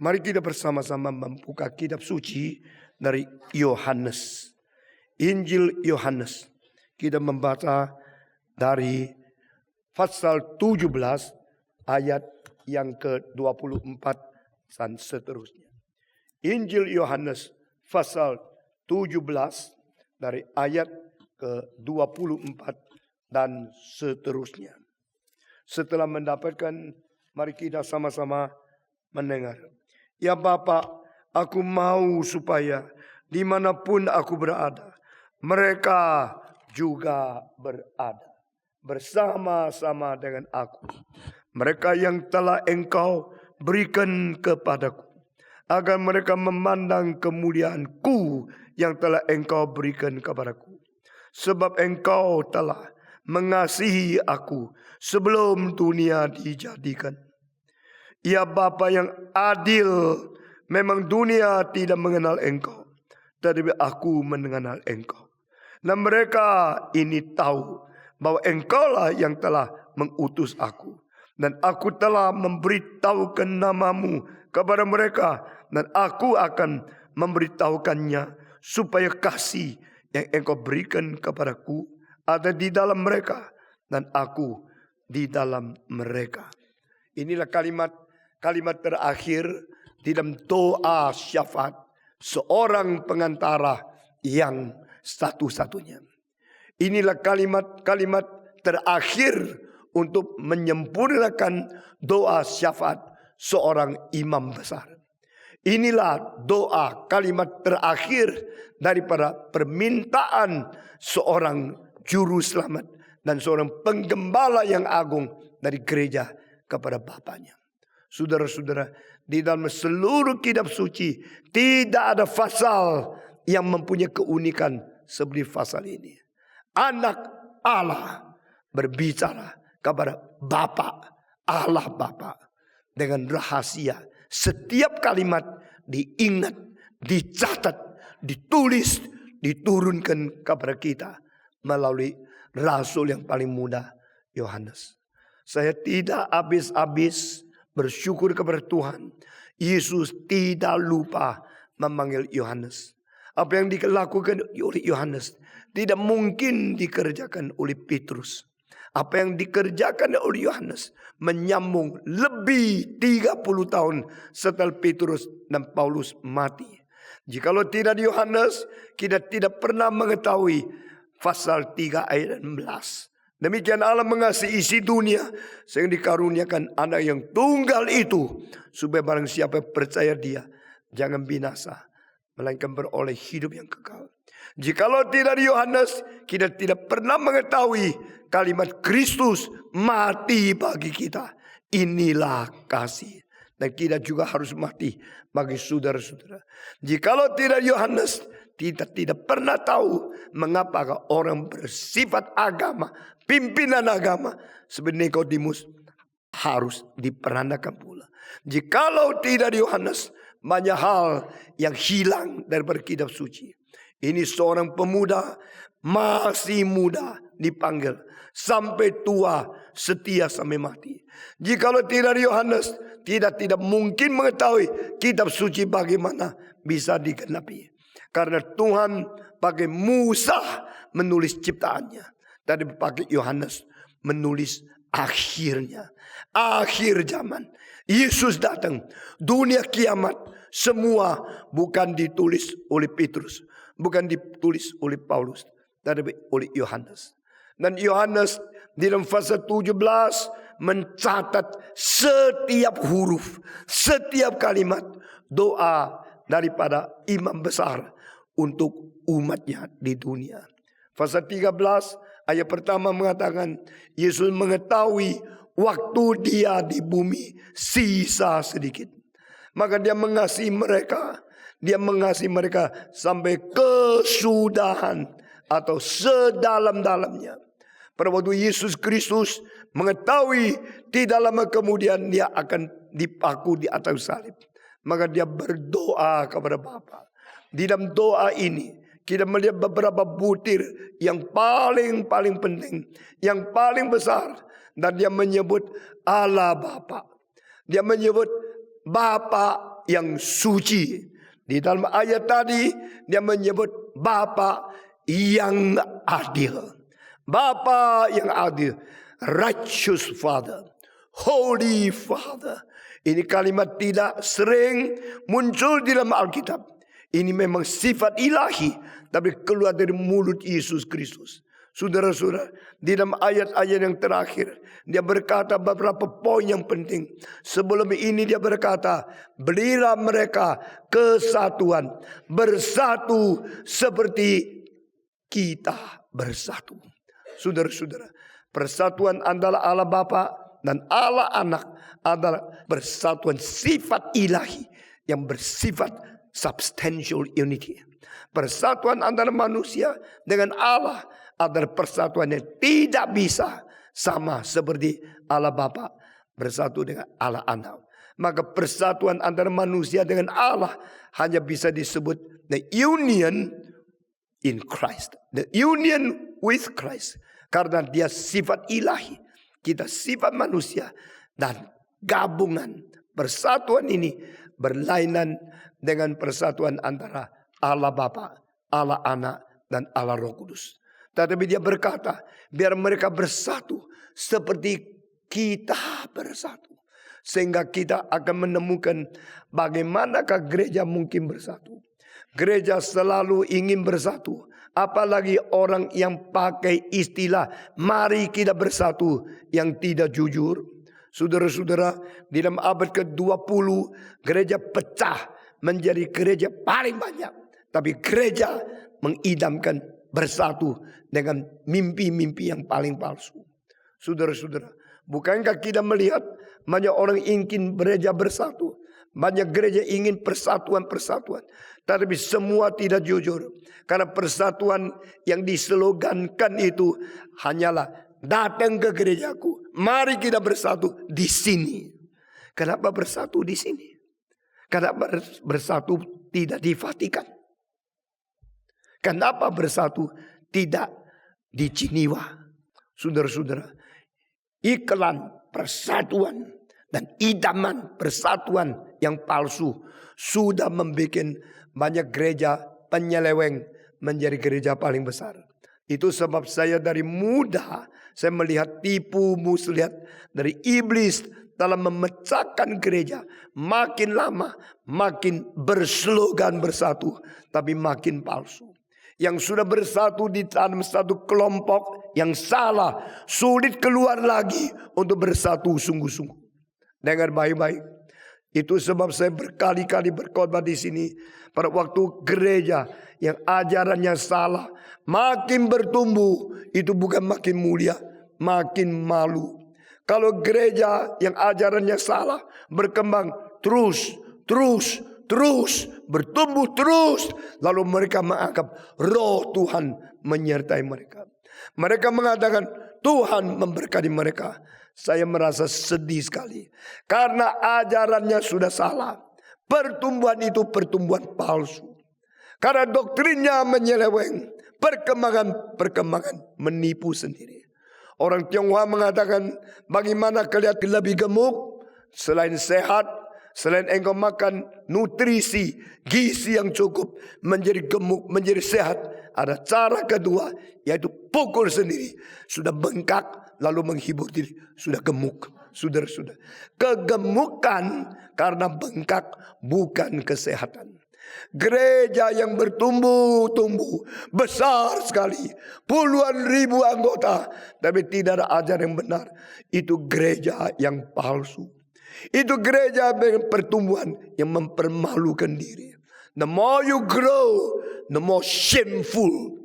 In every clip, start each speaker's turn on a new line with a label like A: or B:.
A: Mari kita bersama-sama membuka kitab suci dari Yohanes. Injil Yohanes. Kita membaca dari pasal 17 ayat yang ke-24 dan seterusnya. Injil Yohanes pasal 17 dari ayat ke-24 dan seterusnya. Setelah mendapatkan, mari kita sama-sama mendengar. Ya Bapa, aku mau supaya dimanapun aku berada, mereka juga berada bersama-sama dengan aku. Mereka yang telah Engkau berikan kepadaku, agar mereka memandang kemuliaan-Ku yang telah Engkau berikan kepadaku. Sebab Engkau telah mengasihi aku sebelum dunia dijadikan. Ya Bapa yang adil, memang dunia tidak mengenal Engkau, tetapi aku mengenal Engkau. Dan mereka ini tahu bahwa Engkaulah yang telah mengutus aku. Dan aku telah memberitahukan namamu kepada mereka, dan aku akan memberitahukannya, supaya kasih yang Engkau berikan kepadaku ada di dalam mereka, dan aku di dalam mereka. Inilah kalimat terakhir di dalam doa syafaat seorang pengantara yang satu-satunya. Inilah kalimat terakhir untuk menyempurnakan doa syafaat seorang imam besar. Inilah doa kalimat terakhir daripada permintaan seorang juru selamat dan seorang penggembala yang agung dari gereja kepada Bapaknya. Saudara-saudara, di dalam seluruh kitab suci tidak ada pasal yang mempunyai keunikan seperti pasal ini. Anak Allah berbicara kepada Bapa, Allah Bapa, dengan rahasia. Setiap kalimat diingat, dicatat, ditulis, diturunkan kepada kita melalui rasul yang paling muda, Yohanes. Saya tidak habis-habis bersyukur kepada Tuhan. Yesus tidak lupa memanggil Yohanes. Apa yang dilakukan oleh Yohanes tidak mungkin dikerjakan oleh Petrus. Apa yang dikerjakan oleh Yohanes menyambung lebih 30 tahun setelah Petrus dan Paulus mati. Jikalau tidak Yohanes, kita tidak pernah mengetahui pasal 3 ayat 16. Demikian Allah mengasihi isi dunia sehingga dikaruniakan anak yang tunggal itu, supaya barang siapa percaya dia jangan binasa, melainkan beroleh hidup yang kekal. Jikalau tidak Yohanes, kita tidak pernah mengetahui kalimat Kristus mati bagi kita. Inilah kasih. Dan kita juga harus mati bagi saudara-saudara. Jikalau tidak Yohanes, kita tidak pernah tahu mengapa orang bersifat agama, pimpinan agama seperti Nikodemus harus diperandakan pula. Jikalau tidak Yohanes, banyak hal yang hilang daripada kitab suci. Ini seorang pemuda, masih muda, dipanggil sampai tua, setia sampai mati. Jikalau tidak Yohanes, tidak mungkin mengetahui kitab suci bagaimana bisa digenapi. Karena Tuhan pakai Musa menulis ciptaannya, dan pakai Yohanes menulis akhirnya. Akhir zaman, Yesus datang, dunia kiamat, semua bukan ditulis oleh Petrus, bukan ditulis oleh Paulus, tapi oleh Yohanes. Dan Yohanes di dalam pasal 17 mencatat setiap huruf, setiap kalimat doa daripada imam besar untuk umatnya di dunia. Pasal 13 ayat pertama mengatakan Yesus mengetahui waktu dia di bumi sisa sedikit, maka dia mengasihi mereka. Dia mengasihi mereka sampai kesudahan atau sedalam-dalamnya. Pada waktu Yesus Kristus mengetahui tidak lama kemudian dia akan dipaku di atas salib, maka dia berdoa kepada Bapa. Di dalam doa ini kita melihat beberapa butir yang paling penting, yang paling besar. Dan dia menyebut Allah Bapa. Dia menyebut Bapa yang suci. Di dalam ayat tadi dia menyebut Bapa yang adil. Bapa yang adil. Righteous Father. Holy Father. Ini kalimat tidak sering muncul di dalam Alkitab. Ini memang sifat ilahi, tapi keluar dari mulut Yesus Kristus. Saudara-saudara, di dalam ayat-ayat yang terakhir, dia berkata beberapa poin yang penting. Sebelum ini dia berkata, berilah mereka kesatuan, bersatu seperti kita bersatu. Saudara-saudara, persatuan antara Allah Bapa dan Allah Anak adalah persatuan sifat ilahi yang bersifat substantial unity. Persatuan antara manusia dengan Allah adalah persatuan yang tidak bisa sama seperti Allah Bapa bersatu dengan Allah Anak. Maka persatuan antara manusia dengan Allah hanya bisa disebut the union in Christ. The union with Christ. Karena dia sifat ilahi, kita sifat manusia. Dan gabungan persatuan ini berlainan dengan persatuan antara Allah Bapa, Allah Anak, dan Allah Roh Kudus. Tetapi dia berkata, biar mereka bersatu seperti kita bersatu. Sehingga kita akan menemukan bagaimanakah gereja mungkin bersatu. Gereja selalu ingin bersatu. Apalagi orang yang pakai istilah, mari kita bersatu, yang tidak jujur. Saudara-saudara, di dalam abad ke-20, gereja pecah menjadi gereja paling banyak. Tapi gereja mengidamkan bersatu dengan mimpi-mimpi yang paling palsu. Saudara-saudara, bukankah kita melihat banyak orang ingin gereja bersatu? Banyak gereja ingin persatuan-persatuan. Tapi semua tidak jujur. Karena persatuan yang dislogankan itu hanyalah datang ke gerejaku. Mari kita bersatu di sini. Kenapa bersatu di sini? Kenapa bersatu tidak di Vatikan? Kenapa bersatu tidak di Jenewa? Saudara-saudara, iklan persatuan dan idaman persatuan yang palsu sudah membuat banyak gereja penyeleweng menjadi gereja paling besar. Itu sebab saya dari muda saya melihat tipu muslihat dari iblis dalam memecahkan gereja. Makin lama makin berslogan bersatu, tapi makin palsu. Yang sudah bersatu di dalam satu kelompok yang salah, sulit keluar lagi untuk bersatu sungguh-sungguh. Dengar baik-baik. Itu sebab saya berkali-kali berkhotbah di sini. Pada waktu gereja yang ajarannya salah, makin bertumbuh, itu bukan makin mulia, makin malu. Kalau gereja yang ajarannya salah, berkembang terus, bertumbuh terus. Lalu mereka menganggap roh Tuhan menyertai mereka. Mereka mengatakan Tuhan memberkati mereka. Saya merasa sedih sekali. Karena ajarannya sudah salah. Pertumbuhan itu pertumbuhan palsu. Karena doktrinnya menyeleweng. Perkembangan menipu sendiri. Orang Tionghoa mengatakan, bagaimana kelihatan lebih gemuk? Selain sehat, selain engkau makan nutrisi, gizi yang cukup, menjadi gemuk, menjadi sehat. Ada cara kedua, yaitu pukul sendiri. Sudah bengkak, lalu menghibur diri, sudah gemuk. Saudara-saudara, kegemukan karena bengkak bukan kesehatan. Gereja yang bertumbuh-tumbuh besar sekali, puluhan ribu anggota, tapi tidak ada ajaran yang benar, itu gereja yang palsu. Itu gereja dengan pertumbuhan yang mempermalukan diri. The more you grow, the more shameful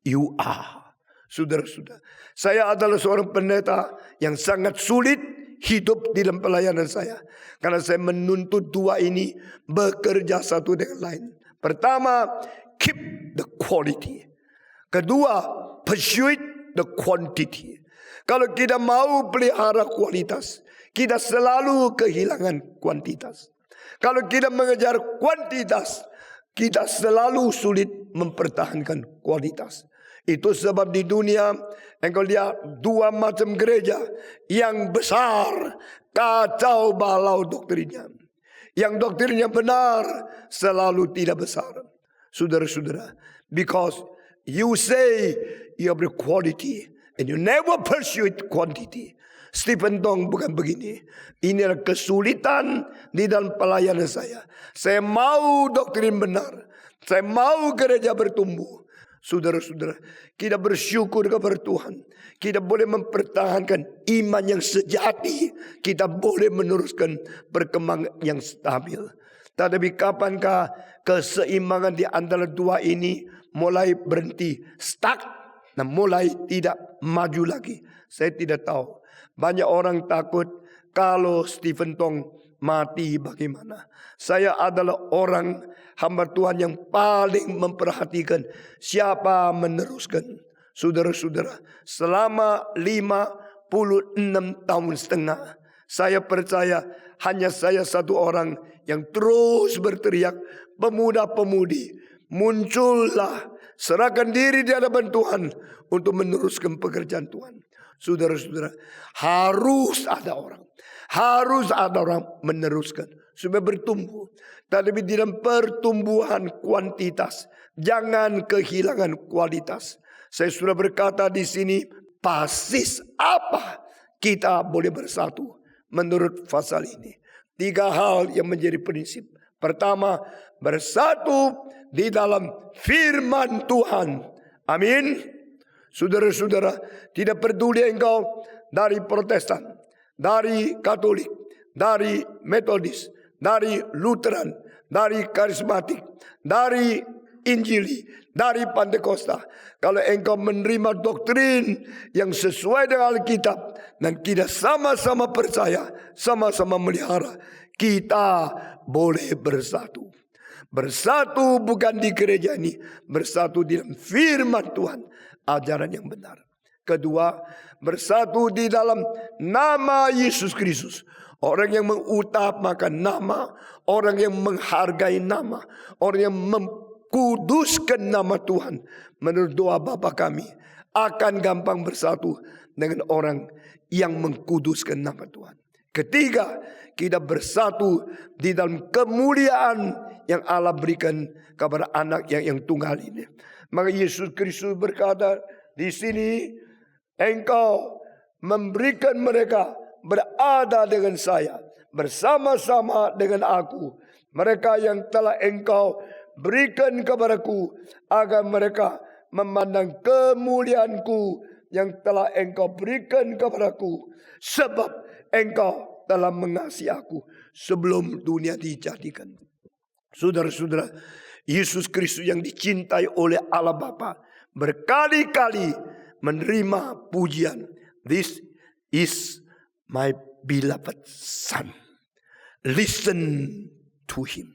A: you are. Saudara-saudara, saya adalah seorang pendeta yang sangat sulit hidup di dalam pelayanan saya. Karena saya menuntut dua ini bekerja satu dengan lain. Pertama, keep the quality. Kedua, pursue the quantity. Kalau kita mau pelihara kualitas, kita selalu kehilangan kuantitas. Kalau kita mengejar kuantitas, kita selalu sulit mempertahankan kualitas. Itu sebab di dunia engkau lihat dua macam gereja. Yang besar, kacau balau doktrinnya. Yang doktrinnya benar selalu tidak besar. Saudara-saudara, because you say you have the quality and you never pursue quantity. Stephen Tong bukan begini. Ini adalah kesulitan di dalam pelayanan saya. Saya mau doktrin benar. Saya mau gereja bertumbuh. Saudara-saudara, kita bersyukur kepada Tuhan. Kita boleh mempertahankan iman yang sejati. Kita boleh meneruskan perkembangan yang stabil. Tetapi kapankah keseimbangan di antara dua ini mulai berhenti, stuck, dan mulai tidak maju lagi? Saya tidak tahu. Banyak orang takut kalau Stephen Tong mati bagaimana. Saya adalah orang hamba Tuhan yang paling memperhatikan siapa meneruskan. Saudara-saudara, selama 56 tahun setengah, saya percaya hanya saya satu orang yang terus berteriak, pemuda-pemudi, muncullah, serahkan diri di hadapan Tuhan untuk meneruskan pekerjaan Tuhan. Saudara-saudara, harus ada orang meneruskan supaya bertumbuh. Tapi di dalam pertumbuhan kuantitas, jangan kehilangan kualitas. Saya sudah berkata di sini, basis apa kita boleh bersatu menurut pasal ini. 3 hal yang menjadi prinsip. Pertama, bersatu di dalam firman Tuhan. Amin. Saudara-saudara, tidak peduli engkau dari Protestan, dari Katolik, dari Metodis, dari Lutheran, dari Karismatik, dari Injili, dari Pantekosta. Kalau engkau menerima doktrin yang sesuai dengan Alkitab dan kita sama-sama percaya, sama-sama melihara, kita boleh bersatu. Bersatu bukan di gereja ini, bersatu di dalam firman Tuhan, ajaran yang benar. Kedua, bersatu di dalam nama Yesus Kristus. Orang yang mengutamakan nama, orang yang menghargai nama, orang yang mengkuduskan nama Tuhan. Menurut doa Bapa kami, akan gampang bersatu dengan orang yang mengkuduskan nama Tuhan. Ketiga, kita bersatu di dalam kemuliaan yang Allah berikan kepada anak yang tunggal ini. Maka Yesus Kristus berkata di sini, engkau memberikan mereka berada dengan saya, bersama-sama dengan aku. Mereka yang telah engkau berikan kepadaku, agar mereka memandang kemuliaanku yang telah engkau berikan kepadaku. Sebab engkau telah mengasihi aku sebelum dunia dijadikan. Saudara-saudara, Yesus Kristus yang dicintai oleh Allah Bapa berkali-kali menerima pujian. This is my beloved son. Listen to him.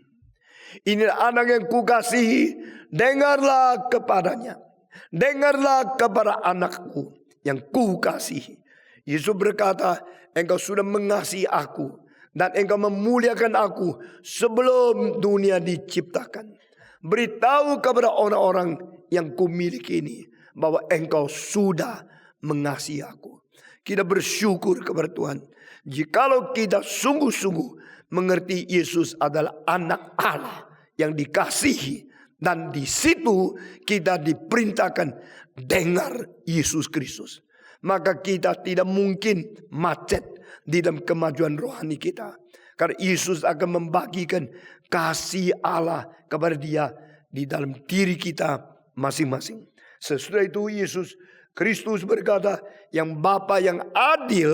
A: Ini anak yang kukasihi, dengarlah kepadanya. Dengarlah kepada anakku yang kukasihi. Yesus berkata, engkau sudah mengasihi aku dan engkau memuliakan aku sebelum dunia diciptakan. Beritahu kepada orang-orang yang kumiliki ini bahwa engkau sudah mengasihi aku. Kita bersyukur kepada Tuhan. Jikalau kita sungguh-sungguh mengerti Yesus adalah anak Allah yang dikasihi, dan di situ kita diperintahkan dengar Yesus Kristus, maka kita tidak mungkin macet di dalam kemajuan rohani kita. Karena Yesus akan membagikan kasih Allah kepada dia di dalam diri kita masing-masing. Sesudah itu Yesus Kristus berkata, yang Bapa yang adil,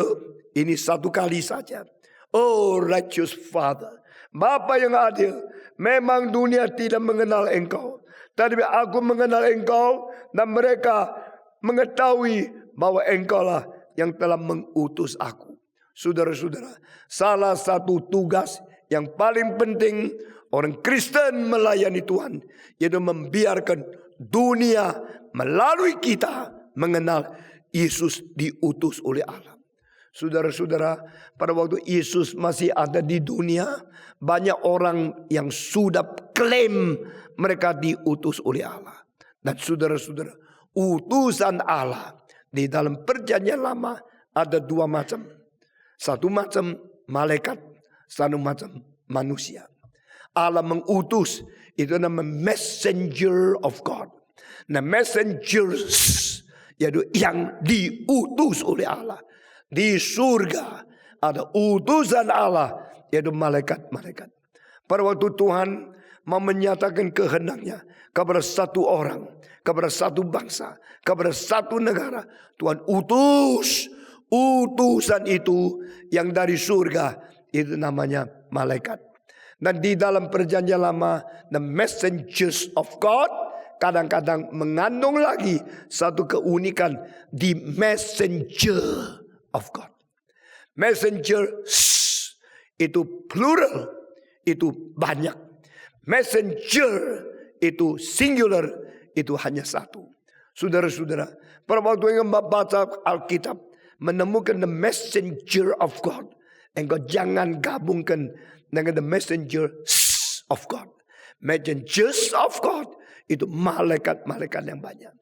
A: ini satu kali saja. Oh righteous Father, Bapa yang adil, memang dunia tidak mengenal engkau, tapi aku mengenal engkau, dan mereka mengetahui bahwa engkau lah yang telah mengutus aku. Saudara-saudara, salah satu tugas yang paling penting orang Kristen melayani Tuhan, yaitu membiarkan dunia melalui kita mengenal Yesus diutus oleh Allah. Saudara-saudara, pada waktu Yesus masih ada di dunia, banyak orang yang sudah klaim mereka diutus oleh Allah. Dan saudara-saudara, utusan Allah di dalam perjanjian lama ada dua macam. Satu macam malaikat, satu macam manusia. Allah mengutus, itu nama messenger of God. Nah, messengers yaitu yang diutus oleh Allah. Di surga ada utusan Allah, yaitu malaikat-malaikat. Pada waktu Tuhan mau menyatakan kehendaknya kepada satu orang, kepada satu bangsa, kepada satu negara, Tuhan utus utusan itu yang dari surga, itu namanya malaikat. Dan di dalam perjanjian lama, the messengers of God kadang-kadang mengandung lagi satu keunikan, di messenger of God. Messengers itu plural, itu banyak. Messenger itu singular, itu hanya satu. Saudara-saudara, pada waktu yang membaca Alkitab, menemukan the messenger of God, engkau jangan gabungkan dengan the messengers of God. Messengers of God itu malaikat-malaikat yang banyak.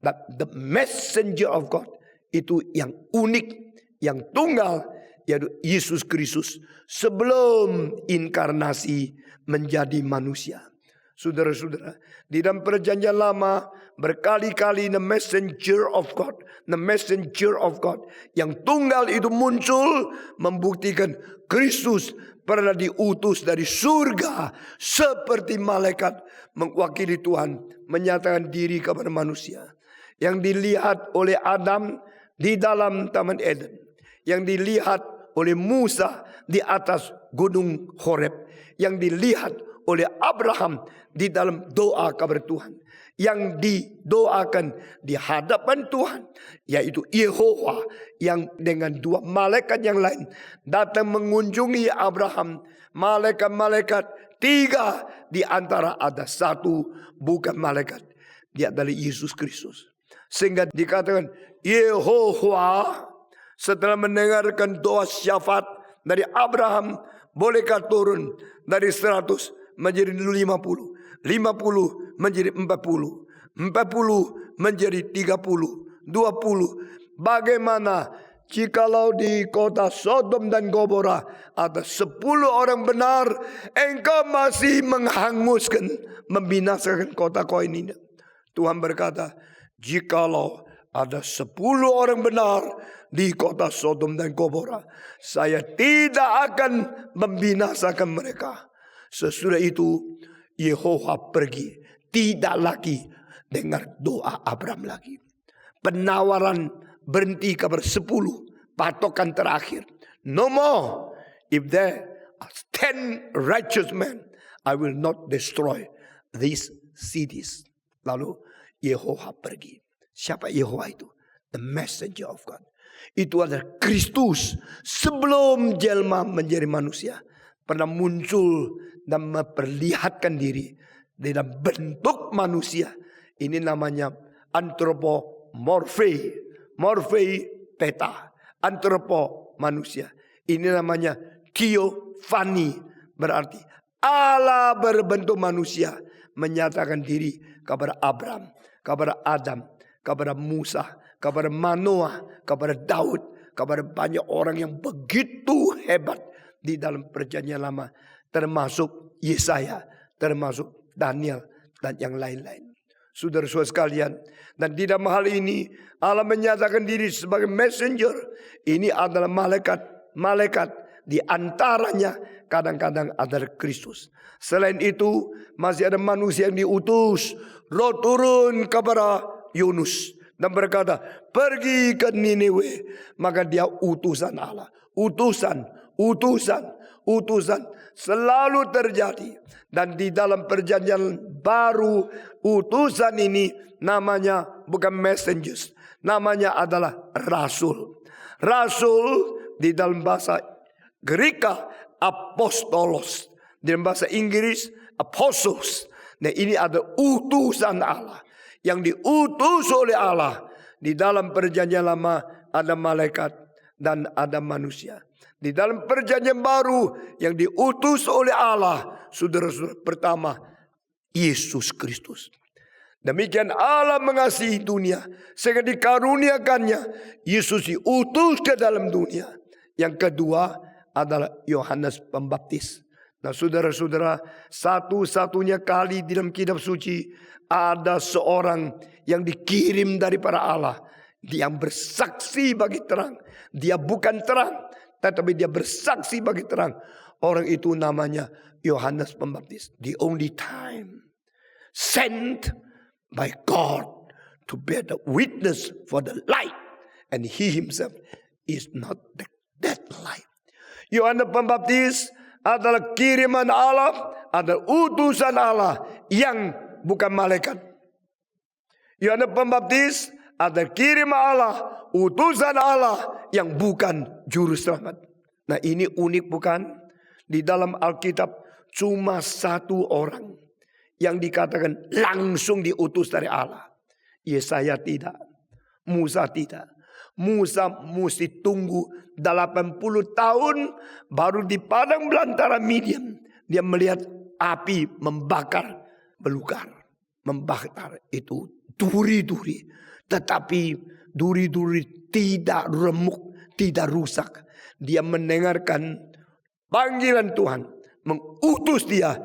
A: But the messenger of God itu yang unik, yang tunggal, yaitu Yesus Kristus sebelum inkarnasi menjadi manusia. Saudara-saudara, di dalam perjanjian lama berkali-kali the messenger of God, the messenger of God yang tunggal itu muncul membuktikan Kristus pernah diutus dari surga seperti malaikat mewakili Tuhan menyatakan diri kepada manusia. Yang dilihat oleh Adam di dalam Taman Eden, yang dilihat oleh Musa di atas Gunung Horeb, yang dilihat oleh Abraham di dalam doa kepada Tuhan, yang didoakan di hadapan Tuhan, yaitu Yehova yang dengan dua malaikat yang lain datang mengunjungi Abraham. Malaikat-malaikat tiga, di antara ada satu bukan malaikat, dia adalah Yesus Kristus. Sehingga dikatakan Yehova setelah mendengarkan doa syafaat dari Abraham, bolehkah turun dari 100 menjadi 50, 50 menjadi 40, 40 menjadi 30, 20. Bagaimana jikalau di kota Sodom dan Gomora ada 10 orang benar, engkau masih menghanguskan, membinasakan kota kau ini? Tuhan berkata, jikalau ada 10 orang benar di kota Sodom dan Gomora, saya tidak akan membinasakan mereka. Sesudah itu Yehova pergi, tidak lagi dengar doa Abraham lagi. Penawaran berhenti kepada 10, patokan terakhir. No more. If there are 10 righteous men, I will not destroy these cities. Lalu Yehova pergi. Siapa Yehova itu? The messenger of God. Itu adalah Kristus sebelum jelma menjadi manusia, pernah muncul dan memperlihatkan diri dalam bentuk manusia. Ini namanya antropomorphe, morphe theta, antropo manusia. Ini namanya theophany, berarti Allah berbentuk manusia menyatakan diri kepada Abraham, kepada Adam, kepada Musa, kepada Manoah, kepada Daud, kepada banyak orang yang begitu hebat di dalam perjanjian lama, termasuk Yesaya, termasuk Daniel dan yang lain-lain. Saudara-saudara sekalian, dan di dalam hal ini Allah menyatakan diri sebagai messenger. Ini adalah malaikat, di antaranya kadang-kadang adalah Kristus. Selain itu masih ada manusia yang diutus. Roh turun kepada Yunus dan berkata, pergi ke Niniwe. Maka dia utusan Allah. Utusan selalu terjadi. Dan di dalam perjanjian baru, utusan ini namanya bukan messengers, namanya adalah rasul. Rasul di dalam bahasa Greka apostolos, di dalam bahasa Inggris apostles. Nah, ini ada utusan Allah yang diutus oleh Allah. Di dalam perjanjian lama ada malaikat dan ada manusia. Di dalam perjanjian baru yang diutus oleh Allah, saudara-saudara, pertama Yesus Kristus. Demikian Allah mengasihi dunia sehingga dikaruniakannya Yesus diutus ke dalam dunia. Yang kedua adalah Yohanes Pembaptis. Nah saudara-saudara, satu-satunya kali di dalam kitab suci ada seorang yang dikirim dari para Allah. Dia yang bersaksi bagi terang. Dia bukan terang, tetapi dia bersaksi bagi terang. Orang itu namanya Yohanes Pembaptis. The only time sent by God to bear the witness for the light. And he himself is not that light. Yohanes Pembaptis adalah kiriman Allah, adalah utusan Allah yang bukan malaikat. Yohanes Pembaptis adalah kiriman Allah, utusan Allah yang bukan juru selamat. Nah ini unik bukan? Di dalam Alkitab cuma satu orang yang dikatakan langsung diutus dari Allah. Yesaya tidak, Musa tidak. Musa mesti tunggu 80 tahun baru di padang belantara Midian dia melihat api membakar belukar, membakar itu duri-duri, tetapi duri-duri tidak remuk, tidak rusak. Dia mendengarkan panggilan Tuhan, mengutus dia,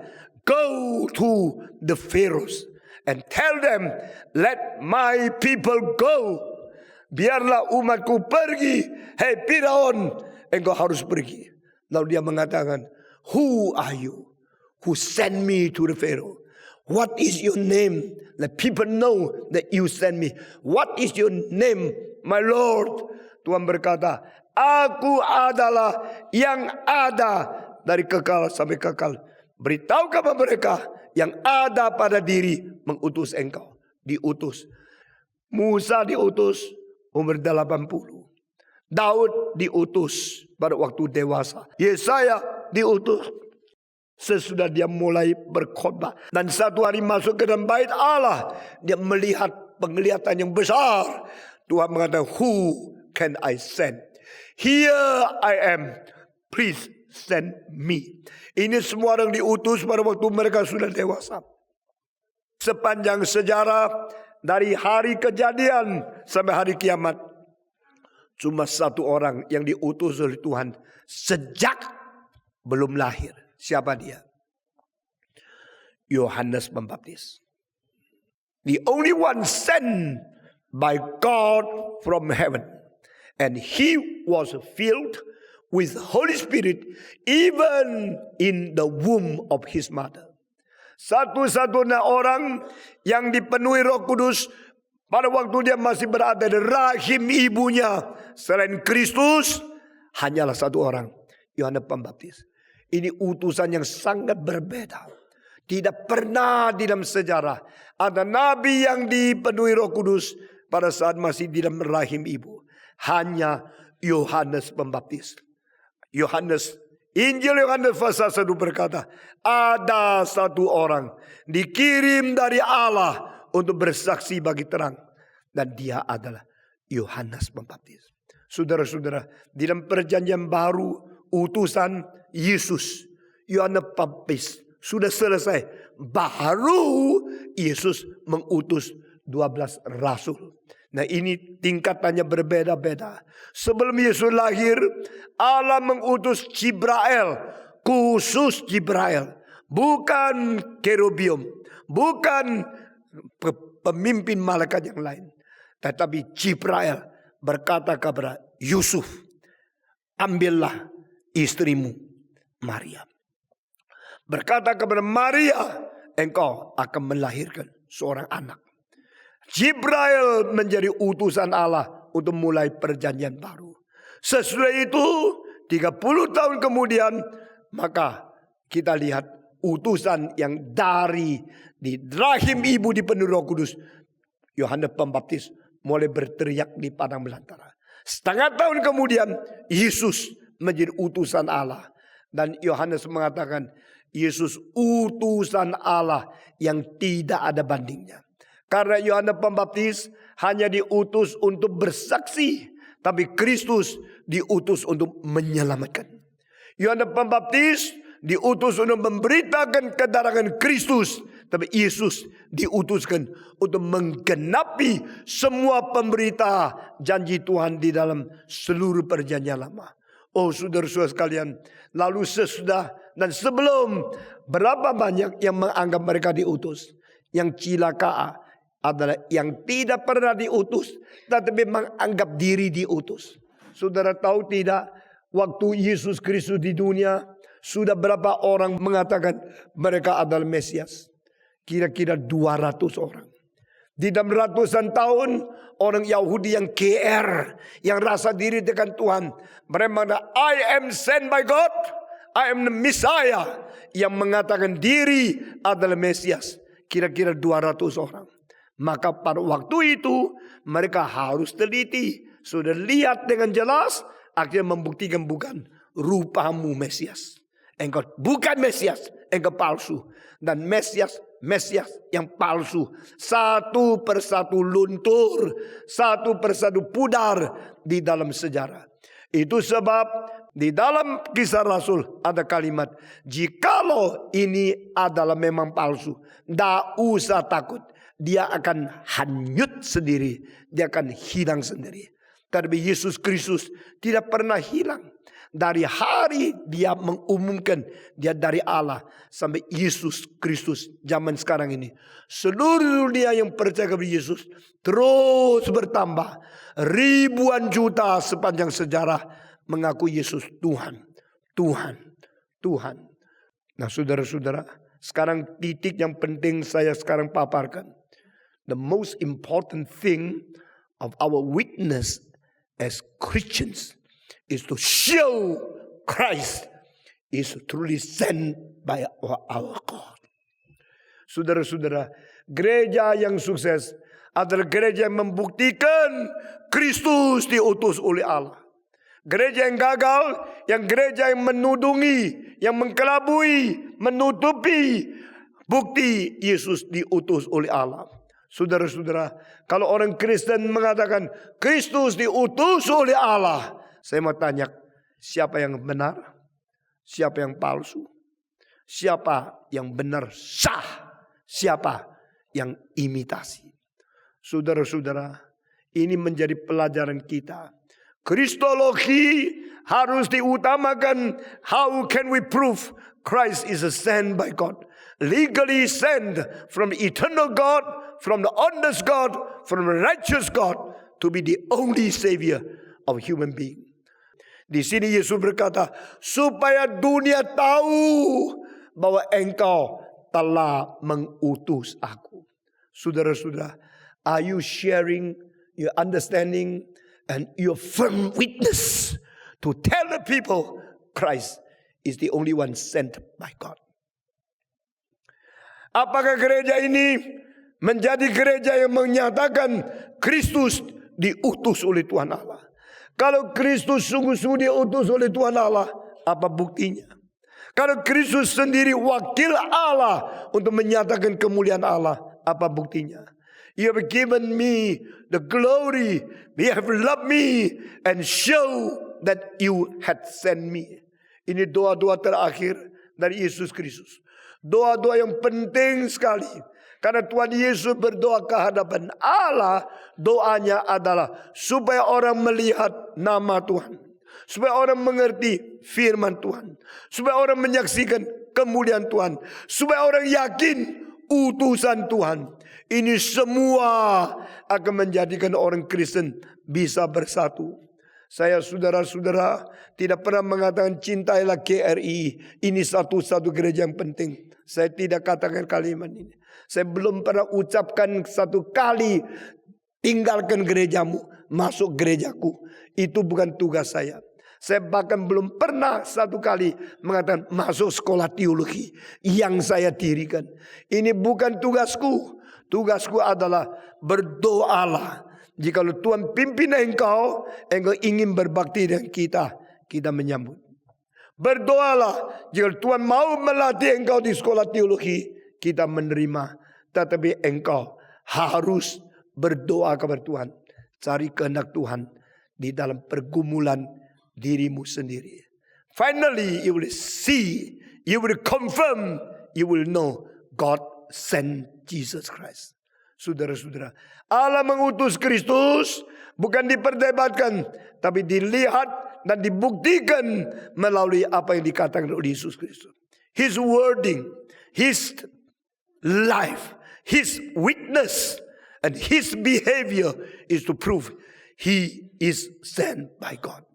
A: go to the Pharaohs and tell them, let my people go. Biarlah umatku pergi. Hei Firaun, engkau harus pergi. Lalu dia mengatakan, who are you who sent me to the Pharaoh? What is your name? Let people know that you sent me. What is your name, my Lord? Tuhan berkata, aku adalah yang ada dari kekal sampai kekal. Beritahu kepada mereka yang ada pada diri mengutus engkau. Diutus. Musa diutus umur 80. Daud diutus pada waktu dewasa. Yesaya diutus sesudah dia mulai berkhotbah. Dan satu hari masuk ke dalam bait Allah, dia melihat penglihatan yang besar. Tuhan mengatakan, who can I send? Here I am. Please send me. Ini semua orang diutus pada waktu mereka sudah dewasa. Sepanjang sejarah dari hari kejadian sampai hari kiamat, cuma satu orang yang diutus oleh Tuhan sejak belum lahir. Siapa dia? Yohanes Pembaptis. The only one sent by God from heaven. And he was filled with Holy Spirit even in the womb of his mother. Satu-satunya orang yang dipenuhi Roh Kudus pada waktu dia masih berada di rahim ibunya selain Kristus hanyalah satu orang, Yohanes Pembaptis. Ini utusan yang sangat berbeda. Tidak pernah di dalam sejarah ada nabi yang dipenuhi Roh Kudus pada saat masih di dalam rahim ibu. Hanya Yohanes Pembaptis. Injil Yohanes pasal 1 berkata, ada satu orang dikirim dari Allah untuk bersaksi bagi terang. Dan dia adalah Yohanes Pembaptis. Saudara-saudara, di dalam perjanjian baru, utusan Yesus, Yohanes Pembaptis sudah selesai. Baru Yesus mengutus 12 rasul. Nah ini tingkatannya berbeda-beda. Sebelum Yesus lahir, Allah mengutus Jibril, khusus Jibril, bukan kerubium, bukan pemimpin malaikat yang lain, tetapi Jibril berkata kepada Yusuf, ambillah istrimu Maria. Berkata kepada Maria, engkau akan melahirkan seorang anak. Jibril menjadi utusan Allah untuk mulai perjanjian baru. Sesudah itu 30 tahun kemudian, maka kita lihat utusan yang dari di rahim ibu dipenuhi Roh Kudus. Yohanes Pembaptis mulai berteriak di padang belantara. Setengah tahun kemudian Yesus menjadi utusan Allah. Dan Yohanes mengatakan, Yesus utusan Allah yang tidak ada bandingnya. Karena Yohanes Pembaptis hanya diutus untuk bersaksi, tapi Kristus diutus untuk menyelamatkan. Yohanes Pembaptis diutus untuk memberitakan kedatangan Kristus, tapi Yesus diutuskan untuk menggenapi semua pemberita janji Tuhan di dalam seluruh perjanjian lama. Oh saudara-saudara sekalian, lalu sesudah dan sebelum, berapa banyak yang menganggap mereka diutus. Yang cilaka adalah yang tidak pernah diutus, tetapi menganggap diri diutus. Saudara tahu tidak, waktu Yesus Kristus di dunia, sudah berapa orang mengatakan mereka adalah Mesias? Kira-kira 200 orang. Di dalam ratusan tahun, orang Yahudi yang GR, yang rasa diri dengan Tuhan, mereka mengatakan, I am sent by God, I am the Messiah, yang mengatakan diri adalah Mesias. Kira-kira 200 orang. Maka pada waktu itu mereka harus teliti. Sudah lihat dengan jelas, akhirnya membuktikan bukan rupamu Mesias. Engkau bukan Mesias, engkau palsu. Dan Mesias yang palsu, satu persatu luntur, satu persatu pudar di dalam sejarah. Itu sebab di dalam Kisah Rasul ada kalimat, jikalau ini adalah memang palsu, tidak usah takut, dia akan hanyut sendiri, dia akan hilang sendiri. Tapi Yesus Kristus tidak pernah hilang. Dari hari dia mengumumkan dia dari Allah sampai Yesus Kristus zaman sekarang ini, seluruh dunia yang percaya kepada Yesus terus bertambah. Ribuan juta sepanjang sejarah mengaku Yesus Tuhan, Tuhan, Tuhan. Nah saudara-saudara, sekarang titik yang penting saya sekarang paparkan. The most important thing of our witness as Christians is to show Christ is truly sent by our God. Saudara-saudara, gereja yang sukses adalah gereja yang membuktikan Kristus diutus oleh Allah. Gereja yang gagal, yang gereja yang menudungi, yang mengkelabui, menutupi bukti Yesus diutus oleh Allah. Saudara-saudara, kalau orang Kristen mengatakan Kristus diutus oleh Allah, saya mau tanya, siapa yang benar? Siapa yang palsu? Siapa yang benar sah? Siapa yang imitasi? Saudara-saudara, ini menjadi pelajaran kita. Kristologi harus diutamakan. How can we prove Christ is sent by God? Legally sent from the eternal God, from the honest God, from the righteous God, to be the only Savior of human being. Di sini Yesus berkata, supaya dunia tahu bahwa engkau telah mengutus aku. Saudara-saudara, are you sharing your understanding and your firm witness to tell the people Christ is the only one sent by God? Apakah gereja ini menjadi gereja yang menyatakan Kristus diutus oleh Tuhan Allah? Kalau Kristus sungguh-sungguh diutus oleh Tuhan Allah, apa buktinya? Kalau Kristus sendiri wakil Allah untuk menyatakan kemuliaan Allah, apa buktinya? You have given me the glory, you have loved me, and show that you had sent me. Ini doa-doa terakhir dari Yesus Kristus. Doa-doa yang penting sekali. Karena Tuhan Yesus berdoa ke hadapan Allah, doanya adalah supaya orang melihat nama Tuhan, supaya orang mengerti firman Tuhan, supaya orang menyaksikan kemuliaan Tuhan, supaya orang yakin utusan Tuhan. Ini semua akan menjadikan orang Kristen bisa bersatu. Saya saudara-saudara tidak pernah mengatakan cintailah GRI, ini satu-satu gereja yang penting. Saya tidak katakan kalimat ini. Saya belum pernah ucapkan satu kali tinggalkan gerejamu, masuk gerejaku. Itu bukan tugas saya. Saya bahkan belum pernah satu kali mengatakan masuk sekolah teologi yang saya dirikan. Ini bukan tugasku. Tugasku adalah berdoalah. Jika Tuhan pimpin engkau ingin berbakti dengan kita menyambut. Berdoalah. Jika Tuhan mau melatih engkau di sekolah teologi, kita menerima. Tetapi engkau harus berdoa kepada Tuhan. Cari kehendak Tuhan di dalam pergumulan dirimu sendiri. Finally, you will see, you will confirm, you will know God sent Jesus Christ. Saudara-saudara, Allah mengutus Kristus bukan diperdebatkan, tapi dilihat dan dibuktikan melalui apa yang dikatakan oleh Yesus Kristus. His wording, His life, His witness, and His behavior is to prove He is sent by God.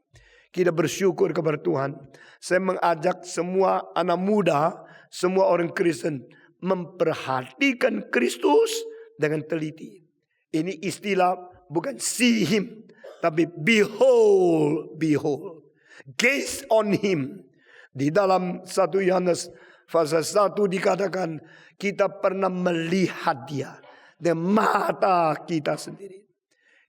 A: Kita bersyukur kepada Tuhan. Saya mengajak semua anak muda, semua orang Kristen memperhatikan Kristus dengan teliti. Ini istilah bukan see Him, tapi behold, behold. Gaze on Him. Di dalam 1 Yohanes pasal 1 dikatakan kita pernah melihat Dia dengan mata kita sendiri.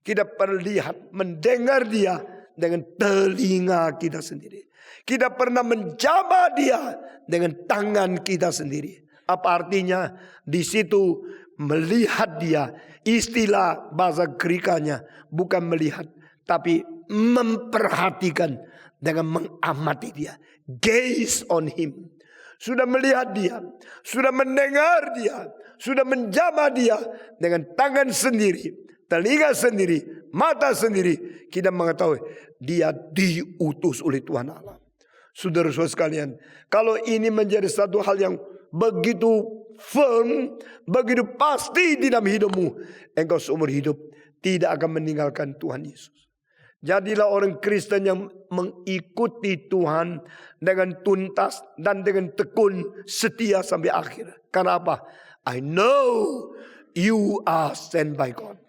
A: Kita pernah lihat, mendengar Dia dengan telinga kita sendiri. Kita pernah menjamah Dia dengan tangan kita sendiri. Apa artinya? Di situ melihat Dia, istilah bahasa Grekanya bukan melihat, tapi memperhatikan dengan mengamati Dia. Gaze on Him. Sudah melihat Dia, sudah mendengar Dia, sudah menjamah Dia dengan tangan sendiri, telinga sendiri, mata sendiri. Kita mengetahui Dia diutus oleh Tuhan Allah. Saudara-saudara sekalian, kalau ini menjadi satu hal yang begitu firm, begitu pasti di dalam hidupmu, engkau seumur hidup tidak akan meninggalkan Tuhan Yesus. Jadilah orang Kristen yang mengikuti Tuhan dengan tuntas dan dengan tekun setia sampai akhir. Karena apa? I know you are sent by God.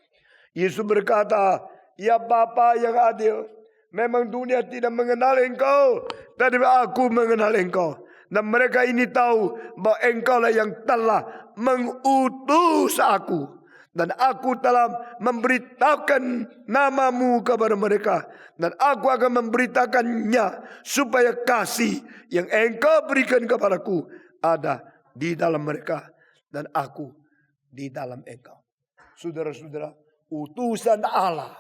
A: Yesus berkata, ya Bapa yang adil, memang dunia tidak mengenal engkau, tapi aku mengenal engkau. Dan mereka ini tahu bahwa engkau lah yang telah mengutus aku. Dan aku telah memberitakan namamu kepada mereka. Dan aku akan memberitakannya supaya kasih yang engkau berikan kepadaku ada di dalam mereka. Dan aku di dalam engkau. Saudara-saudara, utusan Allah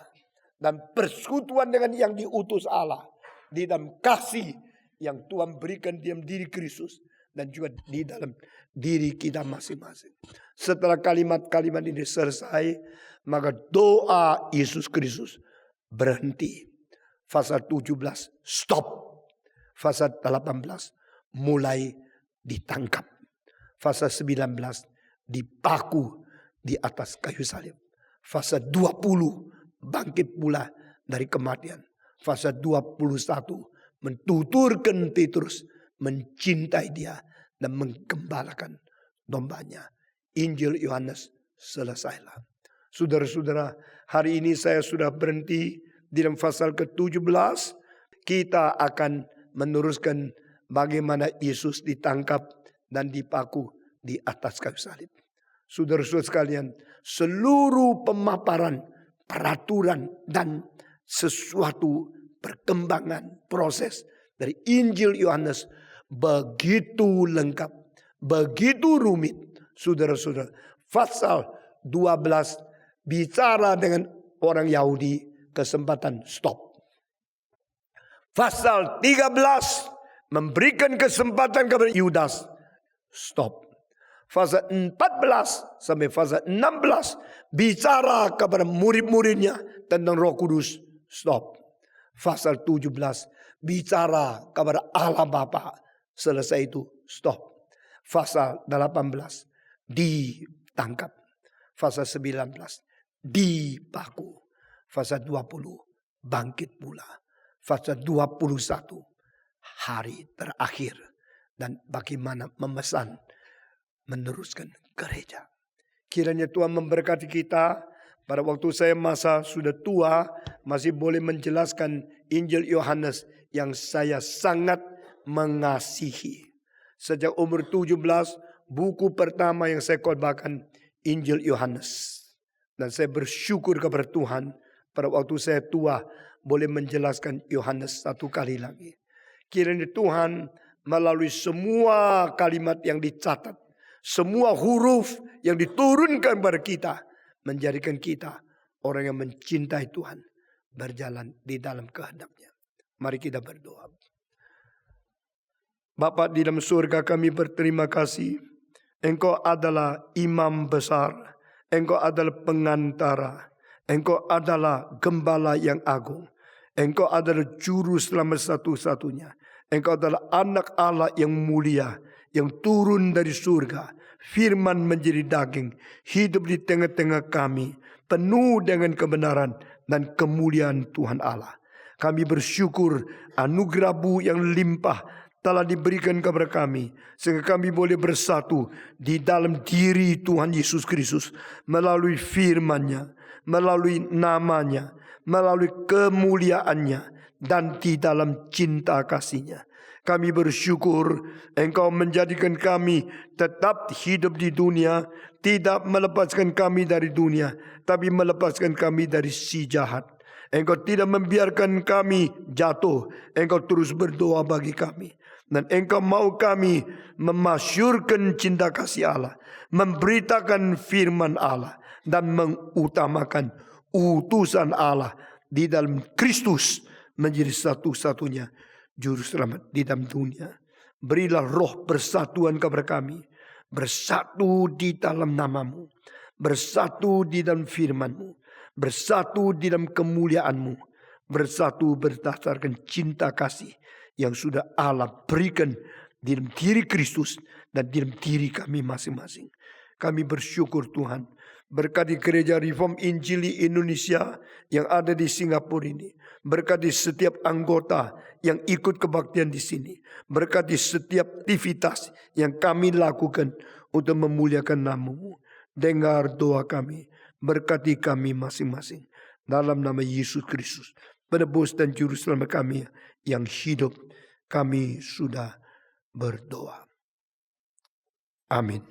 A: dan persekutuan dengan yang diutus Allah di dalam kasih yang Tuhan berikan diam diri Kristus dan juga di dalam diri kita masing-masing. Setelah kalimat-kalimat ini selesai, maka doa Yesus Kristus berhenti. Pasal 17 stop. Pasal 18 mulai ditangkap. Pasal 19 dipaku di atas kayu salib. Pasal 20 bangkit pula dari kematian. Pasal 21 mentuturkan Petrus mencintai dia dan menggembalakan dombanya. Injil Yohanes selesailah. Saudara-saudara, hari ini saya sudah berhenti di dalam pasal ke-17. Kita akan meneruskan bagaimana Yesus ditangkap dan dipaku di atas kayu salib. Saudara-saudara sekalian, seluruh pemaparan, peraturan dan sesuatu perkembangan proses dari Injil Yohanes begitu lengkap, begitu rumit. Saudara-saudara, pasal 12 bicara dengan orang Yahudi, kesempatan stop. Pasal 13 memberikan kesempatan kepada Yudas, stop. Pasal 14 sampai pasal 16 bicara kepada murid-muridnya tentang Roh Kudus, stop. Pasal 17 bicara kepada Allah Bapa, selesai itu stop. Pasal 18 ditangkap. Pasal 19 dipaku. Pasal 20 bangkit pula. Pasal 21 hari terakhir dan bagaimana memesan meneruskan gereja. Kiranya Tuhan memberkati kita. Pada waktu saya masa sudah tua, masih boleh menjelaskan Injil Yohanes yang saya sangat mengasihi. Sejak umur 17, buku pertama yang saya khotbahkan Injil Yohanes. Dan saya bersyukur kepada Tuhan, pada waktu saya tua boleh menjelaskan Yohanes satu kali lagi. Kiranya Tuhan melalui semua kalimat yang dicatat, semua huruf yang diturunkan kepada kita, menjadikan kita orang yang mencintai Tuhan, berjalan di dalam kehendak-Nya. Mari kita berdoa. Bapa di dalam surga, kami berterima kasih. Engkau adalah imam besar. Engkau adalah pengantara. Engkau adalah gembala yang agung. Engkau adalah juru selamat satu-satunya. Engkau adalah anak Allah yang mulia, yang turun dari surga. Firman menjadi daging, hidup di tengah-tengah kami, penuh dengan kebenaran dan kemuliaan Tuhan Allah. Kami bersyukur anugerah-Mu yang limpah telah diberikan kepada kami, sehingga kami boleh bersatu di dalam diri Tuhan Yesus Kristus melalui firman-Nya, melalui namanya, melalui kemuliaannya, dan di dalam cinta kasih-Nya. Kami bersyukur Engkau menjadikan kami tetap hidup di dunia, tidak melepaskan kami dari dunia, tapi melepaskan kami dari si jahat. Engkau tidak membiarkan kami jatuh, Engkau terus berdoa bagi kami. Dan Engkau mau kami memasyurkan cinta kasih Allah, memberitakan firman Allah, dan mengutamakan utusan Allah di dalam Kristus menjadi satu-satunya juru selamat di dalam dunia. Berilah roh persatuan kepada kami, bersatu di dalam nama-Mu, bersatu di dalam firman-Mu, bersatu di dalam kemuliaan-Mu, bersatu berdasarkan cinta kasih yang sudah Allah berikan di dalam diri Kristus dan di dalam diri kami masing-masing. Kami bersyukur Tuhan, berkati gereja Reform Injili Indonesia yang ada di Singapura ini. Berkati setiap anggota yang ikut kebaktian di sini. Berkati setiap aktivitas yang kami lakukan untuk memuliakan nama-Mu. Dengar doa kami, berkati kami masing-masing. Dalam nama Yesus Kristus, penebus dan juru selamat kami yang hidup, kami sudah berdoa. Amin.